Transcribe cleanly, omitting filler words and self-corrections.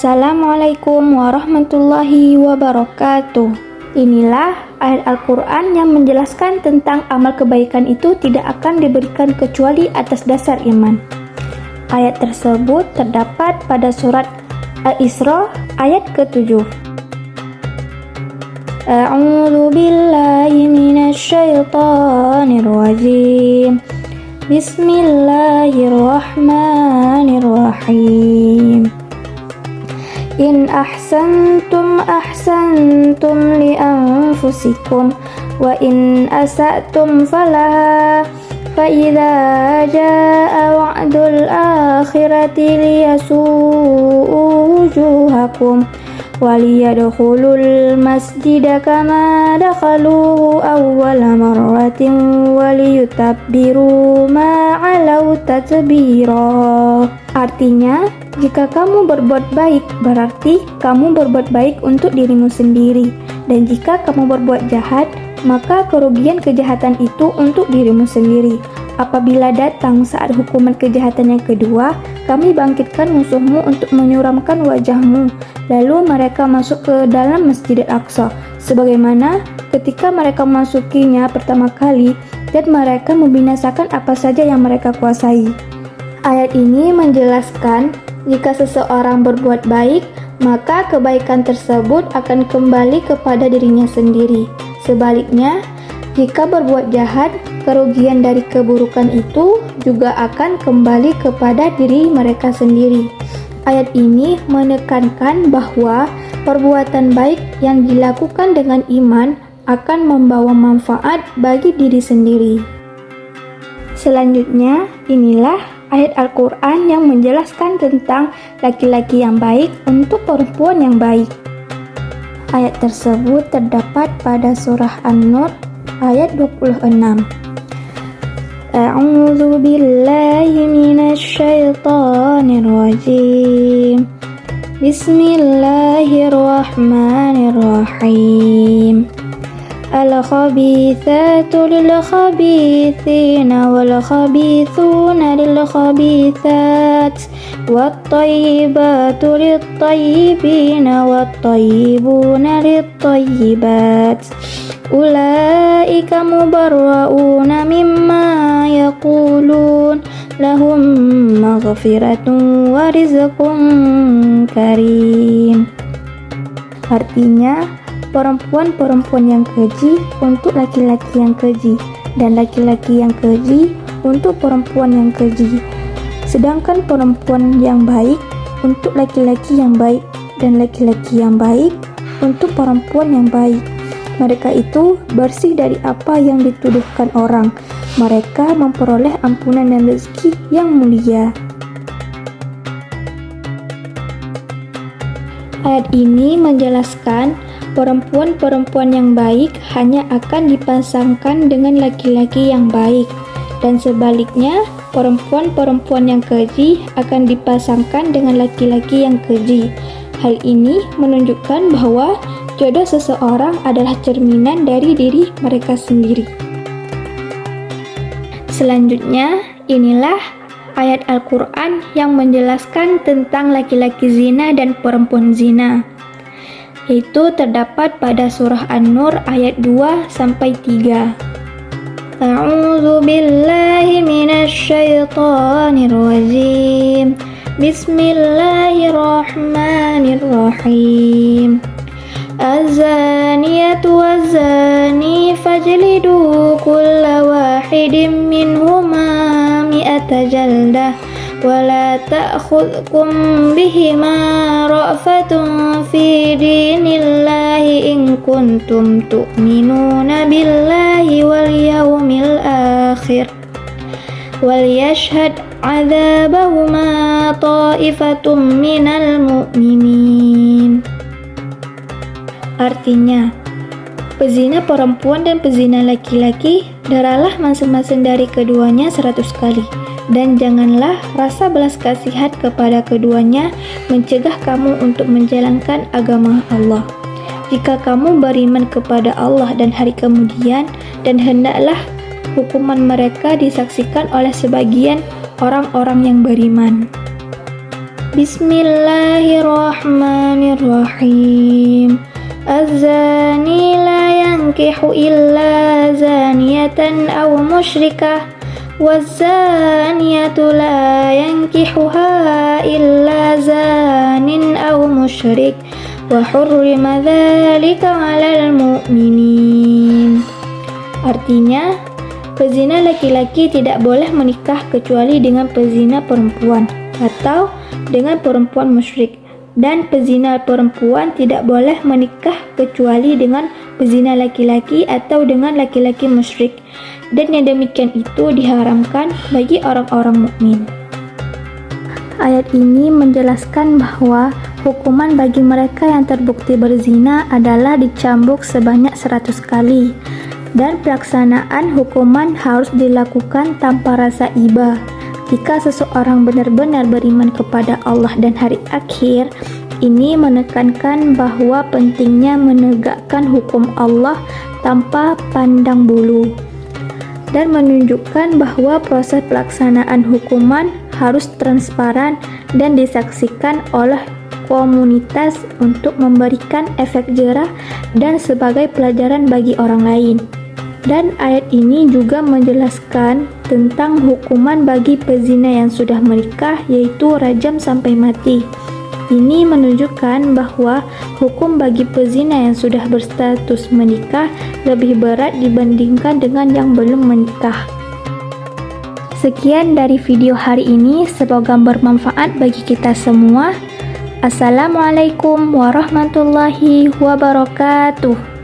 Assalamualaikum warahmatullahi wabarakatuh. Inilah ayat Al-Quran yang menjelaskan tentang amal kebaikan itu tidak akan diberikan kecuali atas dasar iman. Ayat tersebut terdapat pada surat Al-Isra ayat ke-7. A'udzu billahi minasy syaithanir rajim. Bismillahirrahmanirrahim. In ahsantum li anfusikum wa in asa'tum falaha fa idza jaa wa'dul akhirati liyasu'u wujuhakum waliyadkhulul masjida kama dakhaluhu awwala marratin waliyutabbiru ma 'alau tatbira. Artinya, jika kamu berbuat baik, berarti kamu berbuat baik untuk dirimu sendiri. Dan jika kamu berbuat jahat, maka kerugian kejahatan itu untuk dirimu sendiri. Apabila datang saat hukuman kejahatan yang kedua, kami bangkitkan musuhmu untuk menyuramkan wajahmu. Lalu mereka masuk ke dalam Masjidil Aqsa, sebagaimana ketika mereka memasukinya pertama kali, dan mereka membinasakan apa saja yang mereka kuasai. Ayat ini menjelaskan jika seseorang berbuat baik, maka kebaikan tersebut akan kembali kepada dirinya sendiri. Sebaliknya, jika berbuat jahat, kerugian dari keburukan itu juga akan kembali kepada diri mereka sendiri. Ayat ini menekankan bahwa perbuatan baik yang dilakukan dengan iman akan membawa manfaat bagi diri sendiri. Selanjutnya, inilah ayat Al-Quran yang menjelaskan tentang laki-laki yang baik untuk perempuan yang baik. Ayat tersebut terdapat pada surah An-Nur ayat 26. A'udzu billahi minasy syaithanir rajim. Bismillahirrahmanirrahim. Al-khabithatu lil-khabithina wal-khabithuna lil-khabithat wat-tayyibatu lit-tayyibina wat-tayyibuna lit-tayyibat. Ulaika mubarra'una mimma yaqulun lahum maghfiratun wa rizqun karim. Artinya, perempuan-perempuan yang keji untuk laki-laki yang keji, dan laki-laki yang keji untuk perempuan yang keji. Sedangkan perempuan yang baik untuk laki-laki yang baik, dan laki-laki yang baik untuk perempuan yang baik. Mereka itu bersih dari apa yang dituduhkan orang. Mereka memperoleh ampunan dan rezeki yang mulia. Ayat ini menjelaskan perempuan-perempuan yang baik hanya akan dipasangkan dengan laki-laki yang baik, dan sebaliknya perempuan-perempuan yang keji akan dipasangkan dengan laki-laki yang keji. Hal ini menunjukkan bahwa jodoh seseorang adalah cerminan dari diri mereka sendiri. Selanjutnya, inilah ayat Al-Quran yang menjelaskan tentang laki-laki zina dan perempuan zina. Itu terdapat pada surah An-Nur ayat 2-3. A'udzu billahi minasy syaithanir rajim. Bismillahirrahmanirrahim. Az-zaniyatu waz-zani fajlidu kulla wahidin minhuma mi'ata jaldah wa la ta'khudhukum bihima ra'fatun fi dinillahi in kuntum tu'minuna billahi wal yawmil akhir wal yashhad 'adzabahuma ta'ifatum minal mu'minin. Artinya, pezina perempuan dan pezina laki-laki deralah masing-masing dari keduanya 100 kali, dan janganlah rasa belas kasihan kepada keduanya mencegah kamu untuk menjalankan agama Allah. Jika kamu beriman kepada Allah dan hari kemudian, dan hendaklah hukuman mereka disaksikan oleh sebagian orang-orang yang beriman. Bismillahirrahmanirrahim. Az-zani la yankihu illa zaniyatan aw musyrikah, waz-zaniyatu la yankihuha illa zanin aw musyrik, wa hurrima dzalika 'alal mu'minin. Artinya, pezina laki-laki tidak boleh menikah kecuali dengan pezina perempuan atau dengan perempuan musyrik, dan pezina perempuan tidak boleh menikah kecuali dengan pezina laki-laki atau dengan laki-laki musyrik, dan yang demikian itu diharamkan bagi orang-orang mukmin. Ayat ini menjelaskan bahwa hukuman bagi mereka yang terbukti berzina adalah dicambuk sebanyak 100 kali, dan pelaksanaan hukuman harus dilakukan tanpa rasa iba. Jika seseorang benar-benar beriman kepada Allah dan hari akhir, ini menekankan bahwa pentingnya menegakkan hukum Allah tanpa pandang bulu, dan menunjukkan bahwa proses pelaksanaan hukuman harus transparan dan disaksikan oleh komunitas untuk memberikan efek jerah dan sebagai pelajaran bagi orang lain. Dan ayat ini juga menjelaskan tentang hukuman bagi pezina yang sudah menikah, yaitu rajam sampai mati. Ini menunjukkan bahwa hukum bagi pezina yang sudah berstatus menikah lebih berat dibandingkan dengan yang belum menikah. Sekian dari video hari ini, semoga bermanfaat bagi kita semua. Assalamualaikum warahmatullahi wabarakatuh.